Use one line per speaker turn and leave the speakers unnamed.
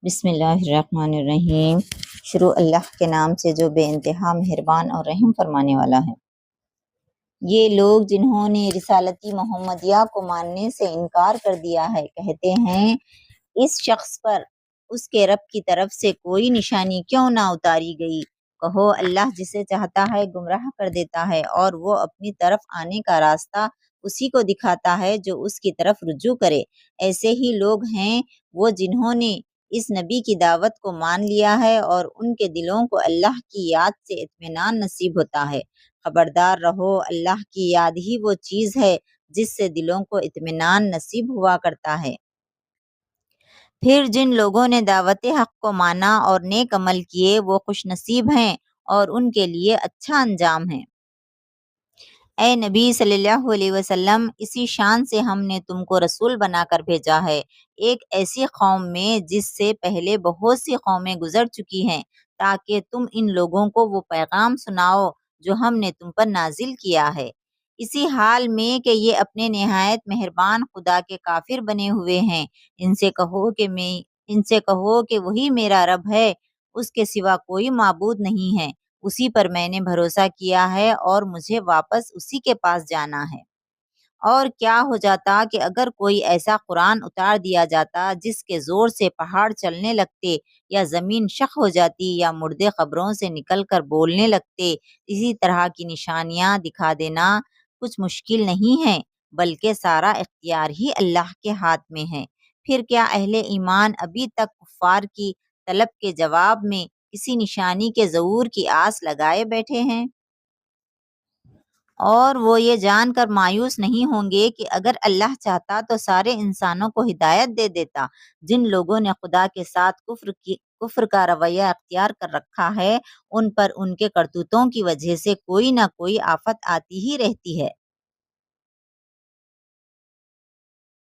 بسم اللہ الرحمن الرحیم۔ شروع اللہ کے نام سے جو بے انتہا مہربان اور رحم فرمانے والا ہے۔ یہ لوگ جنہوں نے رسالتی محمدیہ کو ماننے سے انکار کر دیا ہے کہتے ہیں اس شخص پر اس کے رب کی طرف سے کوئی نشانی کیوں نہ اتاری گئی۔ کہو اللہ جسے چاہتا ہے گمراہ کر دیتا ہے اور وہ اپنی طرف آنے کا راستہ اسی کو دکھاتا ہے جو اس کی طرف رجوع کرے۔ ایسے ہی لوگ ہیں وہ جنہوں نے اس نبی کی دعوت کو مان لیا ہے اور ان کے دلوں کو اللہ کی یاد سے اطمینان نصیب ہوتا ہے۔ خبردار رہو، اللہ کی یاد ہی وہ چیز ہے جس سے دلوں کو اطمینان نصیب ہوا کرتا ہے۔ پھر جن لوگوں نے دعوت حق کو مانا اور نیک عمل کیے وہ خوش نصیب ہیں اور ان کے لیے اچھا انجام ہے۔ اے نبی صلی اللہ علیہ وسلم، اسی شان سے ہم نے تم کو رسول بنا کر بھیجا ہے ایک ایسی قوم میں جس سے پہلے بہت سی قومیں گزر چکی ہیں، تاکہ تم ان لوگوں کو وہ پیغام سناؤ جو ہم نے تم پر نازل کیا ہے، اسی حال میں کہ یہ اپنے نہایت مہربان خدا کے کافر بنے ہوئے ہیں۔ ان سے کہو کہ وہی میرا رب ہے، اس کے سوا کوئی معبود نہیں ہے، اسی پر میں نے بھروسہ کیا ہے اور مجھے واپس اسی کے پاس جانا ہے۔ اور کیا ہو جاتا کہ اگر کوئی ایسا قرآن اتار دیا جاتا جس کے زور سے پہاڑ چلنے لگتے یا زمین شق ہو جاتی یا مردے قبروں سے نکل کر بولنے لگتے، اسی طرح کی نشانیاں دکھا دینا کچھ مشکل نہیں ہے، بلکہ سارا اختیار ہی اللہ کے ہاتھ میں ہے۔ پھر کیا اہل ایمان ابھی تک کفار کی طلب کے جواب میں کسی نشانی کے ظہور کی آس لگائے بیٹھے ہیں؟ اور وہ یہ جان کر مایوس نہیں ہوں گے کہ اگر اللہ چاہتا تو سارے انسانوں کو ہدایت دے دیتا۔ جن لوگوں نے خدا کے ساتھ کفر کا رویہ اختیار کر رکھا ہے، ان پر ان کے کرتوتوں کی وجہ سے کوئی نہ کوئی آفت آتی ہی رہتی ہے۔